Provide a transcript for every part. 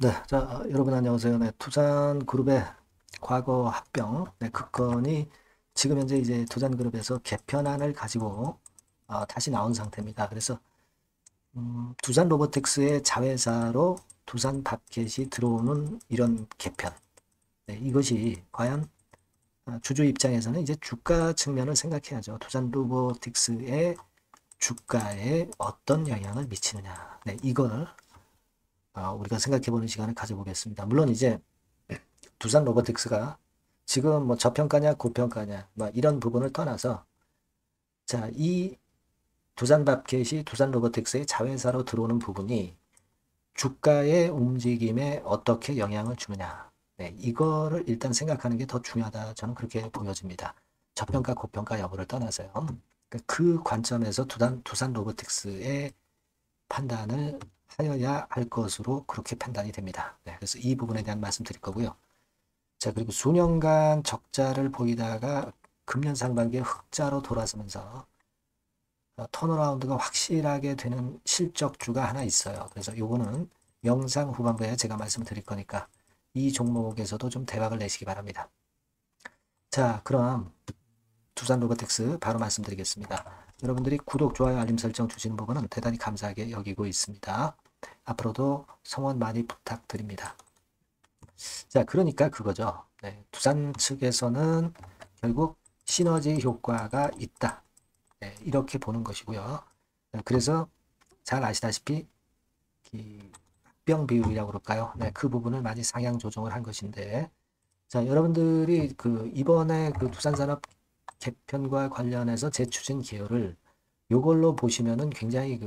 네, 자, 여러분 안녕하세요. 네, 두산그룹의 과거 합병, 네, 그 건이 지금 현재 이제 두산그룹에서 개편안을 가지고 다시 나온 상태입니다. 그래서 두산로보틱스의 자회사로 두산밥켓이 들어오는 이런 개편, 네, 이것이 과연 주주 입장에서는 이제 주가 측면을 생각해야죠. 두산로보틱스의 주가에 어떤 영향을 미치느냐, 네, 이걸 우리가 생각해보는 시간을 가져보겠습니다. 물론 이제 두산 로보틱스가 지금 뭐 저평가냐 고평가냐 뭐 이런 부분을 떠나서 자, 이 두산 밥켓이 두산 로보틱스의 자회사로 들어오는 부분이 주가의 움직임에 어떻게 영향을 주느냐. 네, 이거를 일단 생각하는 게 더 중요하다. 저는 그렇게 보여집니다. 저평가 고평가 여부를 떠나서요. 그 관점에서 두산 로보틱스의 판단을 하여야 할 것으로 그렇게 판단이 됩니다. 네, 그래서 이 부분에 대한 말씀 드릴 거고요. 자, 그리고 수년간 적자를 보이다가 금년 상반기에 흑자로 돌아서면서 턴어라운드가 확실하게 되는 실적주가 하나 있어요. 그래서 요거는 영상 후반부에 제가 말씀드릴 거니까 이 종목에서도 좀 대박을 내시기 바랍니다. 자, 그럼 두산 로보틱스 바로 말씀드리겠습니다. 여러분들이 구독, 좋아요, 알림 설정 주시는 부분은 대단히 감사하게 여기고 있습니다. 앞으로도 성원 많이 부탁드립니다. 자, 그러니까 그거죠. 네, 두산 측에서는 결국 시너지 효과가 있다. 네, 이렇게 보는 것이고요. 그래서 잘 아시다시피 합병 비율이라고 그럴까요? 네, 그 부분을 많이 상향 조정을 한 것인데, 자, 여러분들이 이번에 두산산업 개편과 관련해서 재추진 개요를 요걸로 보시면은 굉장히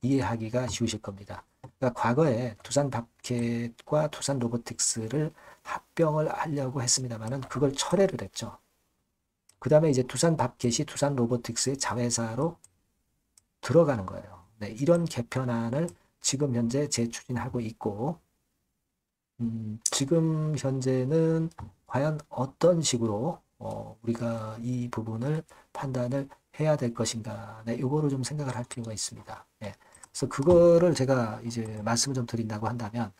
이해하기가 쉬우실 겁니다. 그러니까 과거에 두산 밥켓과 두산 로보틱스를 합병을 하려고 했습니다만은 그걸 철회를 했죠. 그 다음에 이제 두산 밥켓이 두산 로보틱스의 자회사로 들어가는 거예요. 네, 이런 개편안을 지금 현재 재추진하고 있고, 지금 현재는 과연 어떤 식으로 우리가 이 부분을 판단을 해야 될 것인가. 네, 요거를 좀 생각을 할 필요가 있습니다. 네, 그래서 그거를 제가 이제 말씀을 좀 드린다고 한다면,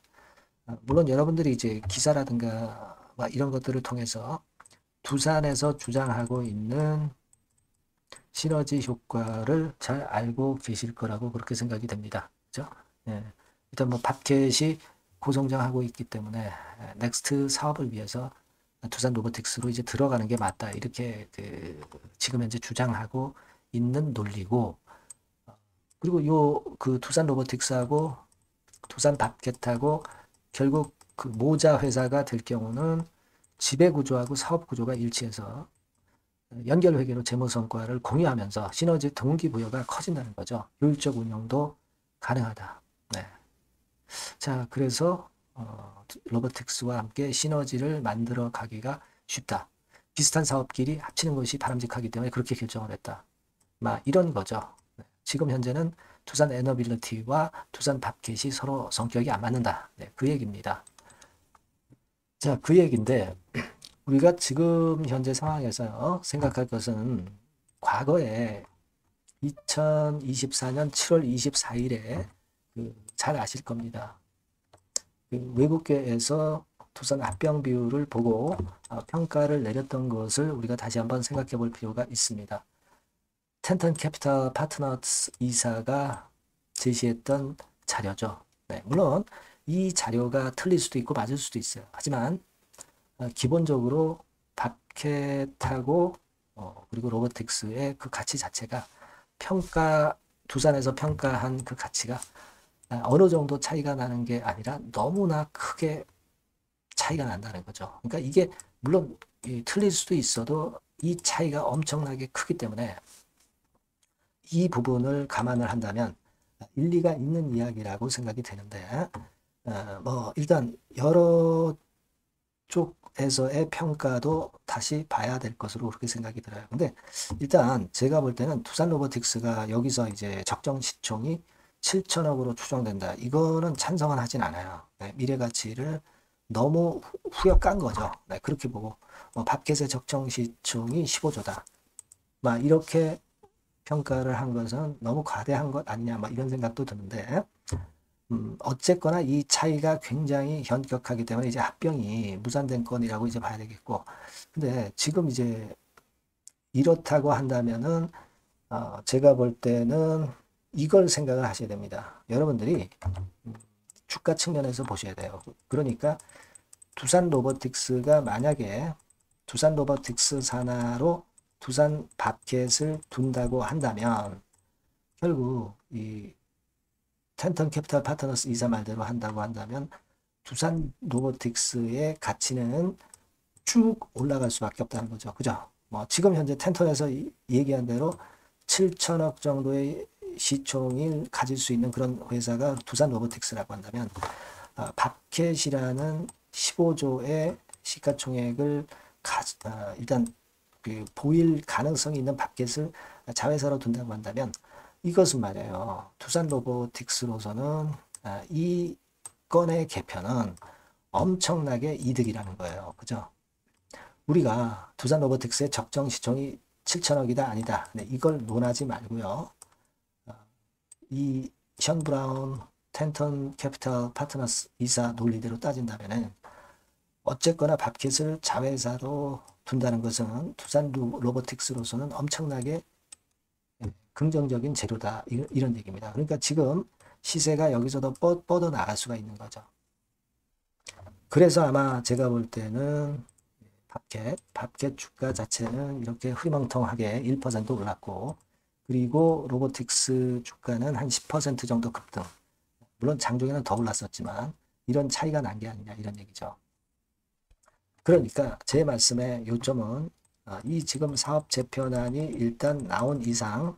물론 여러분들이 이제 기사라든가 막 이런 것들을 통해서 두산에서 주장하고 있는 시너지 효과를 잘 알고 계실 거라고 그렇게 생각이 됩니다. 그죠? 예. 일단 뭐 밥켓이 고성장하고 있기 때문에 넥스트 사업을 위해서 두산 로보틱스로 이제 들어가는 게 맞다. 이렇게 지금 현재 주장하고 있는 논리고, 그리고 두산 로보틱스하고 두산 밥켓하고 결국 그 모자 회사가 될 경우는 지배 구조하고 사업 구조가 일치해서 연결 회계로 재무 성과를 공유하면서 시너지 동기부여가 커진다는 거죠. 효율적 운영도 가능하다. 네. 자, 그래서 로보틱스와 함께 시너지를 만들어 가기가 쉽다. 비슷한 사업끼리 합치는 것이 바람직하기 때문에 그렇게 결정을 했다. 이런 거죠. 네. 지금 현재는 두산 에너빌리티와 두산 밥켓이 서로 성격이 안 맞는다. 네, 그 얘기입니다. 자, 그 얘기인데 우리가 지금 현재 상황에서 생각할 것은 과거에 2024년 7월 24일에 잘 아실 겁니다. 외국계에서 두산 합병 비율을 보고 평가를 내렸던 것을 우리가 다시 한번 생각해 볼 필요가 있습니다. 텐턴 캐피탈 파트너스 이사가 제시했던 자료죠. 네, 물론 이 자료가 틀릴 수도 있고 맞을 수도 있어요. 하지만 기본적으로 밥켓하고 그리고 로보틱스의 그 가치 자체가 두산에서 평가한 그 가치가 어느 정도 차이가 나는 게 아니라 너무나 크게 차이가 난다는 거죠. 그러니까 이게 물론 틀릴 수도 있어도 이 차이가 엄청나게 크기 때문에 이 부분을 감안을 한다면 일리가 있는 이야기라고 생각이 되는데, 뭐 일단 여러 쪽에서의 평가도 다시 봐야 될 것으로 그렇게 생각이 들어요. 근데 일단 제가 볼 때는 두산 로보틱스가 여기서 이제 적정 시총이 7천억으로 추정된다. 이거는 찬성은 하진 않아요. 네, 미래 가치를 너무 후려 깐 거죠. 네, 그렇게 보고 밥켓의 적정 시총이 15조다. 이렇게 평가를 한 것은 너무 과대한 것 아니냐. 이런 생각도 드는데 어쨌거나 이 차이가 굉장히 현격하기 때문에 이제 합병이 무산된 건이라고 이제 봐야 되겠고, 근데 지금 이제 이렇다고 한다면은 제가 볼 때는 이걸 생각을 하셔야 됩니다. 여러분들이 주가 측면에서 보셔야 돼요. 그러니까 두산 로보틱스가 만약에 두산 로보틱스 산하로 두산 밥켓을 둔다고 한다면 결국 이 텐턴 캐피탈 파트너스 이사 말대로 한다고 한다면 두산 로보틱스의 가치는 쭉 올라갈 수밖에 없다는 거죠. 그죠? 뭐 지금 현재 텐턴에서 얘기한 대로 7천억 정도의 시총을 가질 수 있는 그런 회사가 두산 로보틱스라고 한다면 밥켓이라는 15조의 시가총액을 일단 보일 가능성이 있는 밥켓을 자회사로 둔다고 한다면 이것은 말이에요. 두산 로보틱스로서는 이 건의 개편은 엄청나게 이득이라는 거예요. 그죠? 우리가 두산 로보틱스의 적정 시총이 7천억이다 아니다. 네, 이걸 논하지 말고요. 이 션 브라운 텐턴 캐피탈 파트너스 이사 논리대로 따진다면 어쨌거나 밥켓을 자회사로 둔다는 것은 두산 로보틱스로서는 엄청나게 긍정적인 재료다. 이런 얘기입니다. 그러니까 지금 시세가 여기서도 뻗어 나갈 수가 있는 거죠. 그래서 아마 제가 볼 때는 밥켓 주가 자체는 이렇게 흐리멍텅하게 1% 올랐고, 그리고 로보틱스 주가는 한 10% 정도 급등. 물론 장중에는 더 올랐었지만 이런 차이가 난 게 아니냐 이런 얘기죠. 그러니까 제 말씀의 요점은 이 지금 사업 재편안이 일단 나온 이상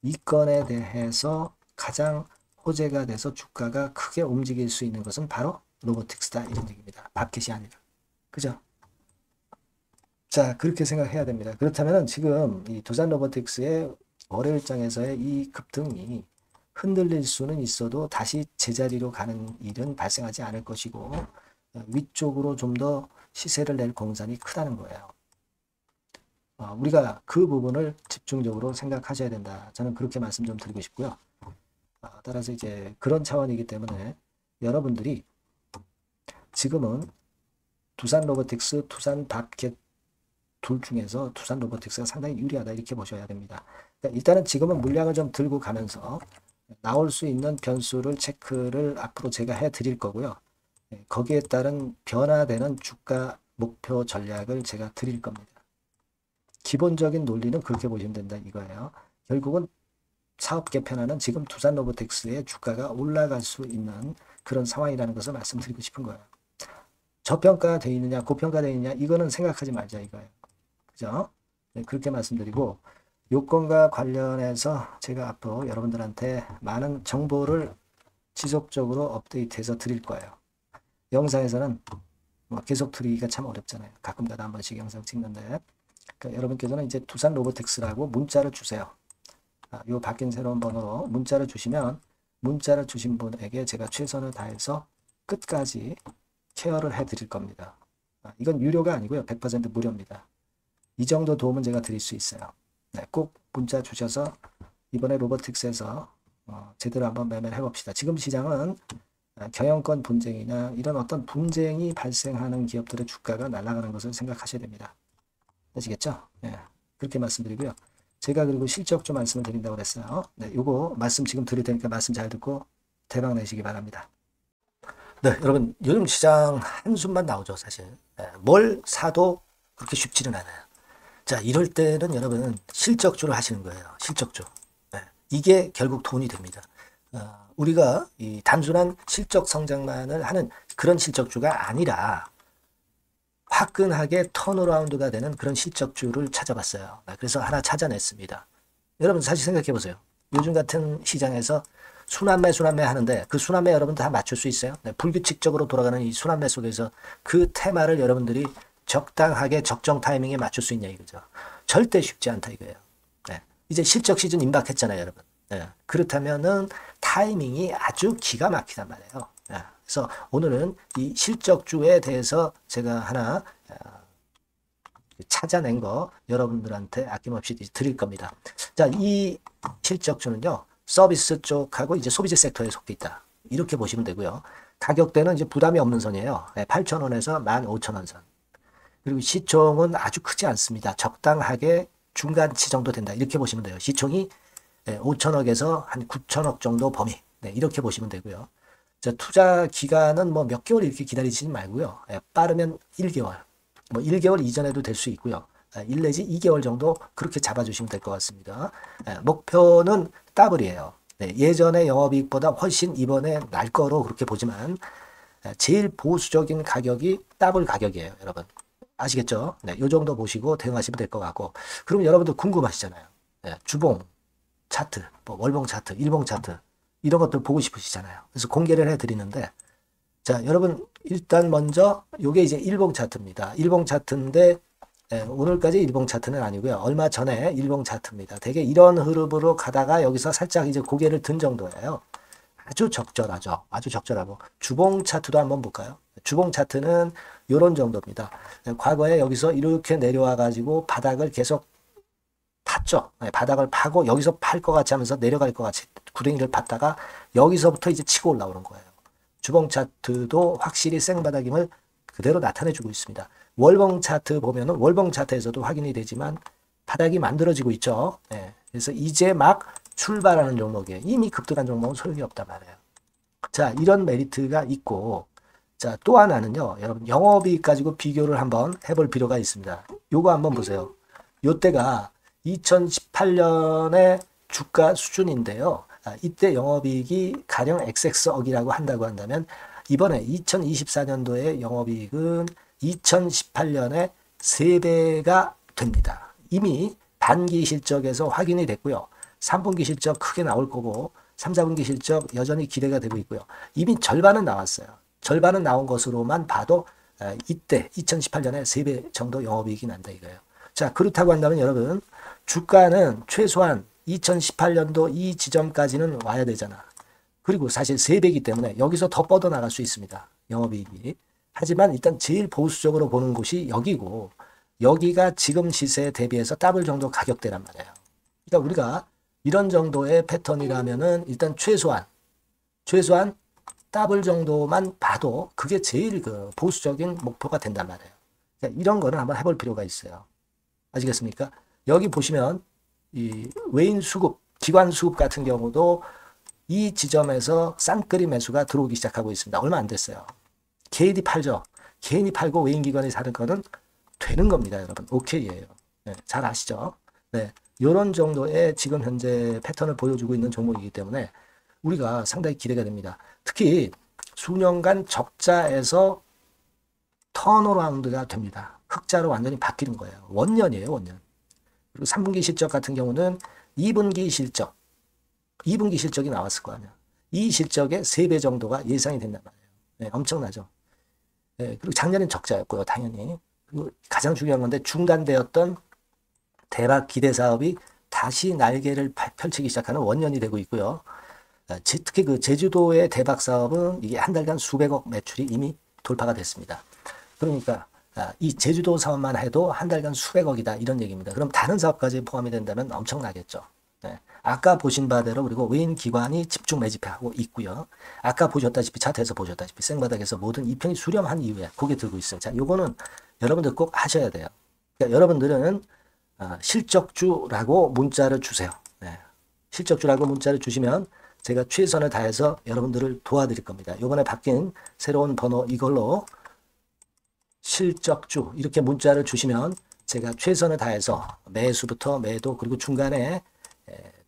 이 건에 대해서 가장 호재가 돼서 주가가 크게 움직일 수 있는 것은 바로 로보틱스다 이런 얘기입니다. 밥켓이 아니라. 그죠? 자, 그렇게 생각해야 됩니다. 그렇다면 지금 이 두산 로보틱스의 월요일장에서의 이 급등이 흔들릴 수는 있어도 다시 제자리로 가는 일은 발생하지 않을 것이고 위쪽으로 좀 더 시세를 낼 공산이 크다는 거예요. 우리가 그 부분을 집중적으로 생각하셔야 된다. 저는 그렇게 말씀 좀 드리고 싶고요. 따라서 이제 그런 차원이기 때문에 여러분들이 지금은 두산 로보틱스, 두산 밥켓 둘 중에서 두산 로보틱스가 상당히 유리하다 이렇게 보셔야 됩니다. 그러니까 일단은 지금은 물량을 좀 들고 가면서 나올 수 있는 변수를 체크를 앞으로 제가 해 드릴 거고요. 거기에 따른 변화되는 주가 목표 전략을 제가 드릴 겁니다. 기본적인 논리는 그렇게 보시면 된다 이거예요. 결국은 사업 개편하는 지금 두산 로보틱스의 주가가 올라갈 수 있는 그런 상황이라는 것을 말씀드리고 싶은 거예요. 저평가되어 있느냐 고평가되어 있느냐 이거는 생각하지 말자 이거예요. 그죠? 네, 그렇게 말씀드리고 요건과 관련해서 제가 앞으로 여러분들한테 많은 정보를 지속적으로 업데이트해서 드릴 거예요. 영상에서는 뭐 계속 드리기가 참 어렵잖아요. 가끔가다 한 번씩 영상 찍는데 그러니까 여러분께서는 이제 두산 로보틱스라고 문자를 주세요. 요 바뀐 새로운 번호로 문자를 주시면 문자를 주신 분에게 제가 최선을 다해서 끝까지 케어를 해드릴 겁니다. 이건 유료가 아니고요. 100% 무료입니다. 이 정도 도움은 제가 드릴 수 있어요. 네, 꼭 문자 주셔서 이번에 로보틱스에서 제대로 한번 매매를 해봅시다. 지금 시장은 경영권 분쟁이나 이런 어떤 분쟁이 발생하는 기업들의 주가가 날아가는 것을 생각하셔야 됩니다. 아시겠죠? 네, 그렇게 말씀드리고요. 제가 그리고 실적 좀 말씀을 드린다고 그랬어요. 네, 요거 말씀 지금 드릴 테니까 말씀 잘 듣고 대박 내시기 바랍니다. 네, 여러분 요즘 시장 한숨만 나오죠 사실. 네, 뭘 사도 그렇게 쉽지는 않아요. 자, 이럴 때는 여러분 실적주를 하시는 거예요. 실적주. 네, 이게 결국 돈이 됩니다. 우리가 이 단순한 실적 성장만을 하는 그런 실적주가 아니라 화끈하게 턴어라운드가 되는 그런 실적주를 찾아봤어요. 그래서 하나 찾아냈습니다. 여러분 사실 생각해 보세요. 요즘 같은 시장에서 순환매 하는데 그 순환매 여러분 다 맞출 수 있어요? 네, 불규칙적으로 돌아가는 이 순환매 속에서 그 테마를 여러분들이 적당하게 적정 타이밍에 맞출 수 있냐 이거죠. 절대 쉽지 않다 이거예요. 네, 이제 실적 시즌 임박했잖아요 여러분. 네, 그렇다면은 타이밍이 아주 기가 막히단 말이에요. 네, 그래서 오늘은 이 실적주에 대해서 제가 하나 찾아낸 거 여러분들한테 아낌없이 드릴 겁니다. 자, 이 실적주는요 서비스 쪽하고 이제 소비재 섹터에 속해 있다. 이렇게 보시면 되고요. 가격대는 이제 부담이 없는 선이에요. 8,000원에서 15,000원 선. 그리고 시총은 아주 크지 않습니다. 적당하게 중간치 정도 된다. 이렇게 보시면 돼요. 시총이 5천억에서 한 9천억 정도 범위. 네, 이렇게 보시면 되고요. 자, 투자 기간은 뭐 몇 개월 이렇게 기다리지 말고요. 빠르면 1개월, 뭐 1개월 이전에도 될 수 있고요. 1 내지 2개월 정도 그렇게 잡아주시면 될 것 같습니다. 목표는 더블이에요. 네, 예전의 영업이익보다 훨씬 이번에 날 거로 그렇게 보지만 제일 보수적인 가격이 더블 가격이에요, 여러분. 아시겠죠? 네, 요 정도 보시고 대응하시면 될 것 같고. 그럼 여러분들 궁금하시잖아요. 네, 주봉 차트, 뭐 월봉 차트, 일봉 차트 이런 것들 보고 싶으시잖아요. 그래서 공개를 해드리는데, 자, 여러분 일단 먼저 요게 이제 일봉 차트입니다. 일봉 차트인데 오늘까지 일봉 차트는 아니고요. 얼마 전에 일봉 차트입니다. 되게 이런 흐름으로 가다가 여기서 살짝 이제 고개를 든 정도예요. 아주 적절하죠. 아주 적절하고. 주봉 차트도 한번 볼까요? 주봉 차트는 이런 정도입니다. 과거에 여기서 이렇게 내려와 가지고 바닥을 계속 팠죠. 바닥을 파고 여기서 팔 것 같이 하면서 내려갈 것 같이 구덩이를 팠다가 여기서부터 이제 치고 올라오는 거예요. 주봉 차트도 확실히 생바닥임을 그대로 나타내주고 있습니다. 월봉 차트 보면은 월봉 차트에서도 확인이 되지만 바닥이 만들어지고 있죠. 그래서 이제 막 출발하는 종목이에요. 이미 급등한 종목은 소용이 없단 말이에요. 자, 이런 메리트가 있고, 자, 또 하나는요, 여러분, 영업이익 가지고 비교를 한번 해볼 필요가 있습니다. 요거 한번 보세요. 요때가 2018년의 주가 수준인데요. 이때 영업이익이 가령 XX억이라고 한다면, 이번에 2024년도에 영업이익은 2018년에 3배가 됩니다. 이미 단기 실적에서 확인이 됐고요. 3분기 실적 크게 나올 거고 3, 4분기 실적 여전히 기대가 되고 있고요. 이미 절반은 나왔어요. 절반은 나온 것으로만 봐도 이때 2018년에 3배 정도 영업이익이 난다 이거예요. 자, 그렇다고 한다면 여러분 주가는 최소한 2018년도 이 지점까지는 와야 되잖아. 그리고 사실 3배이기 때문에 여기서 더 뻗어나갈 수 있습니다. 영업이익이. 하지만 일단 제일 보수적으로 보는 곳이 여기고 여기가 지금 시세에 대비해서 더블 정도 가격대란 말이에요. 그러니까 우리가 이런 정도의 패턴이라면은 일단 최소한 더블 정도만 봐도 그게 제일 그 보수적인 목표가 된단 말이에요. 그러니까 이런 거는 한번 해볼 필요가 있어요. 아시겠습니까? 여기 보시면 이 외인 수급, 기관 수급 같은 경우도 이 지점에서 쌍끌이 매수가 들어오기 시작하고 있습니다. 얼마 안 됐어요. 개인이 팔죠. 개인이 팔고 외인 기관이 사는 거는 되는 겁니다, 여러분. 오케이예요. 네, 잘 아시죠? 네, 이런 정도의 지금 현재 패턴을 보여주고 있는 종목이기 때문에 우리가 상당히 기대가 됩니다. 특히 수년간 적자에서 턴어라운드가 됩니다. 흑자로 완전히 바뀌는 거예요. 원년이에요, 원년. 그리고 3분기 실적 같은 경우는 2분기 실적이 나왔을 거 아니야. 이 실적의 3배 정도가 예상이 된단 말이에요. 네, 엄청나죠. 네, 그리고 작년엔 적자였고요, 당연히. 그리고 가장 중요한 건데 중단되었던 대박 기대 사업이 다시 날개를 펼치기 시작하는 원년이 되고 있고요. 특히 그 제주도의 대박 사업은 이게 한 달간 수백억 매출이 이미 돌파가 됐습니다. 그러니까 이 제주도 사업만 해도 한 달간 수백억이다 이런 얘기입니다. 그럼 다른 사업까지 포함이 된다면 엄청나겠죠. 네. 아까 보신 바대로 그리고 외인 기관이 집중 매집하고 있고요. 아까 보셨다시피 차트에서 보셨다시피 생바닥에서 모든 이평이 수렴한 이후에 고개 들고 있어요. 자, 요거는 여러분들 꼭 하셔야 돼요. 그러니까 여러분들은 실적주라고 문자를 주세요. 네. 실적주라고 문자를 주시면 제가 최선을 다해서 여러분들을 도와드릴 겁니다. 요번에 바뀐 새로운 번호 이걸로 실적주 이렇게 문자를 주시면 제가 최선을 다해서 매수부터 매도 그리고 중간에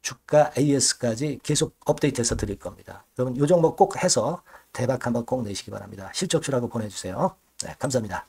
주가 AS까지 계속 업데이트해서 드릴 겁니다. 여러분 요 종목 꼭 해서 대박 한번 꼭 내시기 바랍니다. 실적주라고 보내주세요. 네, 감사합니다.